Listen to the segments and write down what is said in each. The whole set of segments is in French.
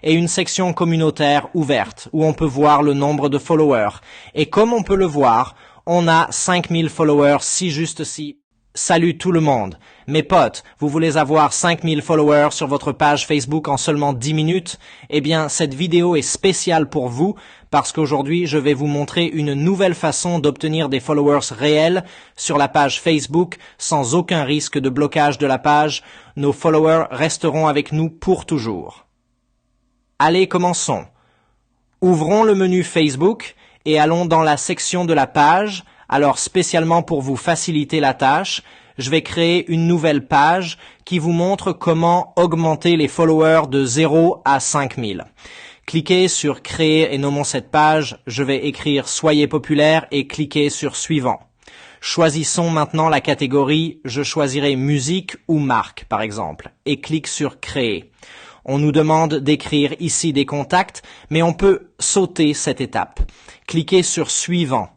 et une section communautaire ouverte où on peut voir le nombre de followers. Et comme on peut le voir, on a 5000 followers si juste ci. Salut tout le monde. Mes potes, vous voulez avoir 5000 followers sur votre page Facebook en seulement 10 minutes? Eh bien, cette vidéo est spéciale pour vous parce qu'aujourd'hui, je vais vous montrer une nouvelle façon d'obtenir des followers réels sur la page Facebook sans aucun risque de blocage de la page. Nos followers resteront avec nous pour toujours. Allez, commençons. Ouvrons le menu Facebook et allons dans la section de la page. Alors, spécialement pour vous faciliter la tâche, je vais créer une nouvelle page qui vous montre comment augmenter les followers de 0 à 5000. Cliquez sur Créer et nommons cette page. Je vais écrire Soyez populaire et cliquez sur Suivant. Choisissons maintenant la catégorie. Je choisirai musique ou marque, par exemple, et clique sur Créer. On nous demande d'écrire ici des contacts, mais on peut sauter cette étape. Cliquez sur Suivant.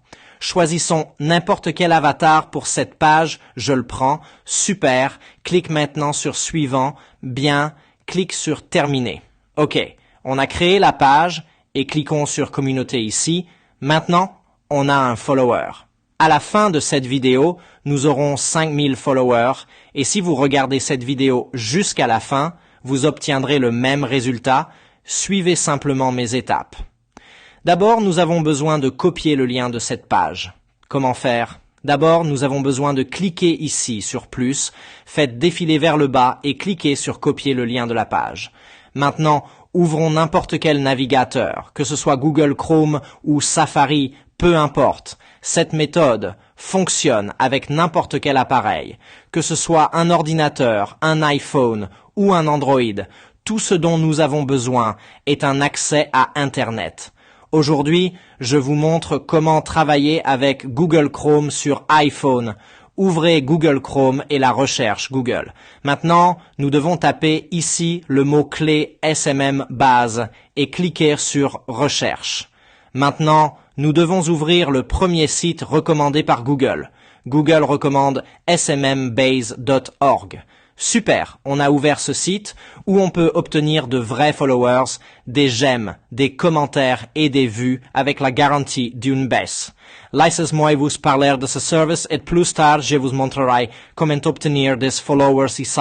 Choisissons n'importe quel avatar pour cette page, je le prends, super, clique maintenant sur Suivant, bien, clique sur Terminer. OK, on a créé la page et cliquons sur Communauté ici. Maintenant, on a un follower. À la fin de cette vidéo, nous aurons 5000 followers et si vous regardez cette vidéo jusqu'à la fin, vous obtiendrez le même résultat. Suivez simplement mes étapes. D'abord, nous avons besoin de copier le lien de cette page. Comment faire? D'abord, nous avons besoin de cliquer ici sur plus, faites défiler vers le bas et cliquez sur copier le lien de la page. Maintenant, ouvrons n'importe quel navigateur, que ce soit Google Chrome ou Safari, peu importe. Cette méthode fonctionne avec n'importe quel appareil, que ce soit un ordinateur, un iPhone ou un Android. Tout ce dont nous avons besoin est un accès à Internet. Aujourd'hui, je vous montre comment travailler avec Google Chrome sur iPhone. Ouvrez Google Chrome et la recherche Google. Maintenant, nous devons taper ici le mot-clé SMM base et cliquer sur Recherche. Maintenant, nous devons ouvrir le premier site recommandé par Google. Google recommande smmbase.org. Super, on a ouvert ce site où on peut obtenir de vrais followers, des j'aime, des commentaires et des vues avec la garantie d'une baisse. Laissez-moi vous parler de ce service et plus tard je vous montrerai comment obtenir des followers ici.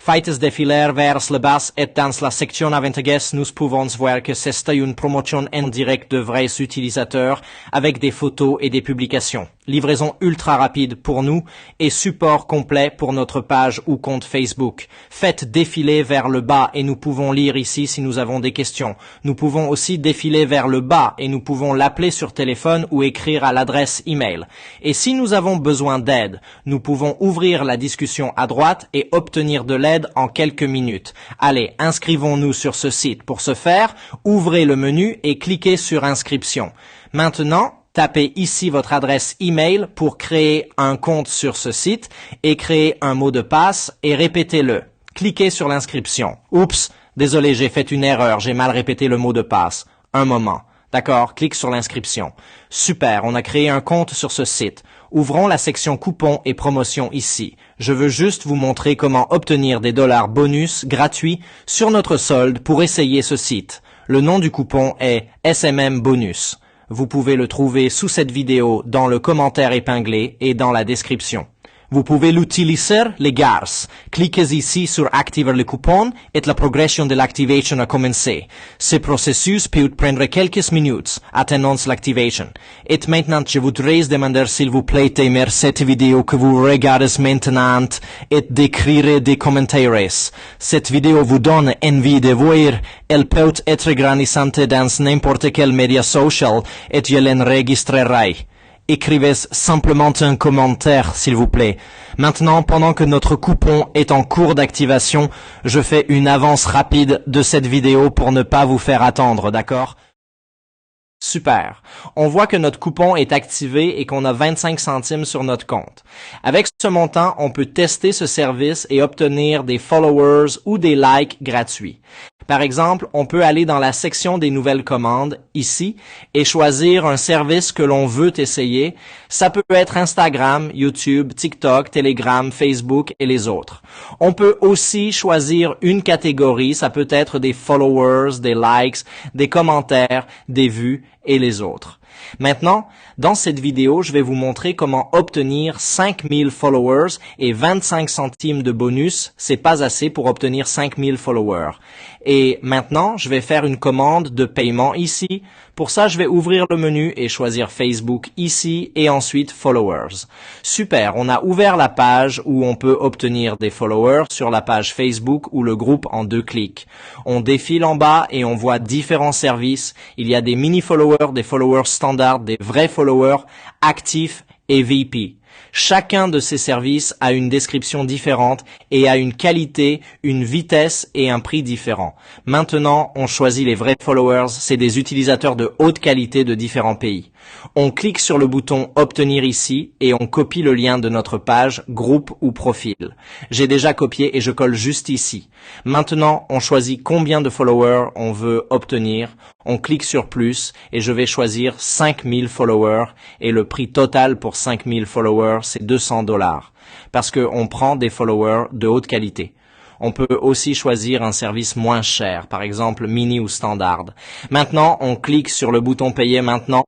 Faites défiler vers le bas et dans la section avantageuse nous pouvons voir que c'est une promotion en direct de vrais utilisateurs avec des photos et des publications. Livraison ultra rapide pour nous et support complet pour notre page ou compte Facebook. Faites défiler vers le bas et nous pouvons lire ici si nous avons des questions. Nous pouvons aussi défiler vers le bas et nous pouvons l'appeler sur téléphone ou écrire à l'adresse email. Et si nous avons besoin d'aide, nous pouvons ouvrir la discussion à droite et obtenir de l'aide en quelques minutes. Allez, inscrivons-nous sur ce site. Pour ce faire, ouvrez le menu et cliquez sur Inscription. Maintenant, tapez ici votre adresse email pour créer un compte sur ce site et créer un mot de passe et répétez-le. Cliquez sur l'inscription. Oups, désolé, j'ai fait une erreur, j'ai mal répété le mot de passe. Un moment. D'accord, clique sur l'inscription. Super, on a créé un compte sur ce site. Ouvrons la section coupons et promotions ici. Je veux juste vous montrer comment obtenir des dollars bonus gratuits sur notre solde pour essayer ce site. Le nom du coupon est SMM Bonus. Vous pouvez le trouver sous cette vidéo dans le commentaire épinglé et dans la description. Vous pouvez l'utiliser, les gars. Cliquez ici sur Activer le coupon et la progression de l'activation a commencé. Ce processus peut prendre quelques minutes. Attendons l'activation. Et maintenant, je voudrais demander s'il vous plaît d'aimer cette vidéo que vous regardez maintenant et d'écrire des commentaires. Cette vidéo vous donne envie de voir. Elle peut être grandissante dans n'importe quel média social et je l'enregistrerai. Écrivez simplement un commentaire, s'il vous plaît. Maintenant, pendant que notre coupon est en cours d'activation, je fais une avance rapide de cette vidéo pour ne pas vous faire attendre, d'accord? Super. On voit que notre coupon est activé et qu'on a 25 centimes sur notre compte. Avec ce montant, on peut tester ce service et obtenir des followers ou des likes gratuits. Par exemple, on peut aller dans la section des nouvelles commandes, ici, et choisir un service que l'on veut essayer. Ça peut être Instagram, YouTube, TikTok, Telegram, Facebook et les autres. On peut aussi choisir une catégorie, ça peut être des followers, des likes, des commentaires, des vues et les autres. Maintenant, dans cette vidéo, je vais vous montrer comment obtenir 5000 followers et 25 centimes de bonus. C'est pas assez pour obtenir 5000 followers. Et maintenant, je vais faire une commande de paiement ici. Pour ça, je vais ouvrir le menu et choisir Facebook ici et ensuite Followers. Super, on a ouvert la page où on peut obtenir des followers sur la page Facebook ou le groupe en 2 clics. On défile en bas et on voit différents services. Il y a des mini-followers, des followers standards, des vrais followers, actifs et VP. Chacun de ces services a une description différente et a une qualité, une vitesse et un prix différents. Maintenant, on choisit les vrais followers, c'est des utilisateurs de haute qualité de différents pays. On clique sur le bouton Obtenir ici et on copie le lien de notre page, groupe ou profil. J'ai déjà copié et je colle juste ici. Maintenant, on choisit combien de followers on veut obtenir. On clique sur plus et je vais choisir 5000 followers et le prix total pour 5000 followers c'est $200 parce qu'on prend des followers de haute qualité. On peut aussi choisir un service moins cher, par exemple mini ou standard. Maintenant, on clique sur le bouton payer maintenant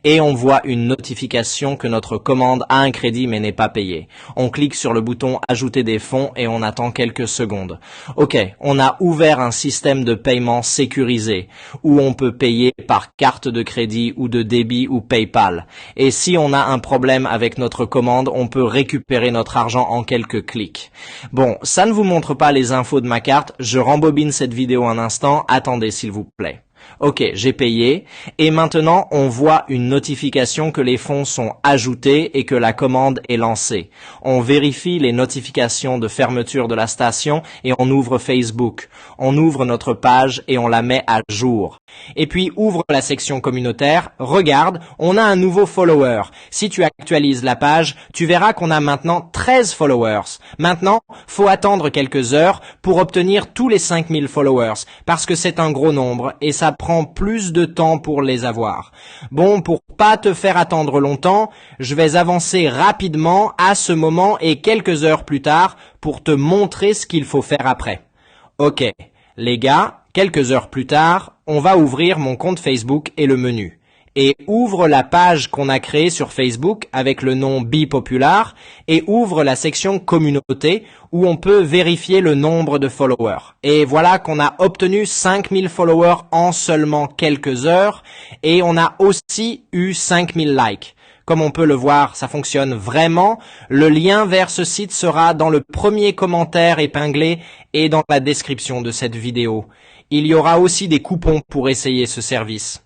et on voit une notification que notre commande a un crédit mais n'est pas payée. On clique sur le bouton ajouter des fonds et on attend quelques secondes. Ok, on a ouvert un système de paiement sécurisé où on peut payer par carte de crédit ou de débit ou PayPal. Et si on a un problème avec notre commande, on peut récupérer notre argent en quelques clics. Bon, ça ne vous montre pas les infos de ma carte, je rembobine cette vidéo un instant, attendez s'il vous plaît. Ok, j'ai payé et maintenant on voit une notification que les fonds sont ajoutés et que la commande est lancée. On vérifie les notifications de fermeture de la station et on ouvre Facebook. On ouvre notre page et on la met à jour. Et puis ouvre la section communautaire, regarde, on a un nouveau follower. Si tu actualises la page, tu verras qu'on a maintenant 13 followers. Maintenant, faut attendre quelques heures pour obtenir tous les 5000 followers parce que c'est un gros nombre et ça prend plus de temps pour les avoir. Bon, pour pas te faire attendre longtemps, je vais avancer rapidement à ce moment et quelques heures plus tard pour te montrer ce qu'il faut faire après. Ok, les gars, quelques heures plus tard, on va ouvrir mon compte Facebook et le menu. Et ouvre la page qu'on a créée sur Facebook avec le nom BePopular et ouvre la section communauté où on peut vérifier le nombre de followers. Et voilà qu'on a obtenu 5000 followers en seulement quelques heures et on a aussi eu 5000 likes. Comme on peut le voir, ça fonctionne vraiment. Le lien vers ce site sera dans le premier commentaire épinglé et dans la description de cette vidéo. Il y aura aussi des coupons pour essayer ce service.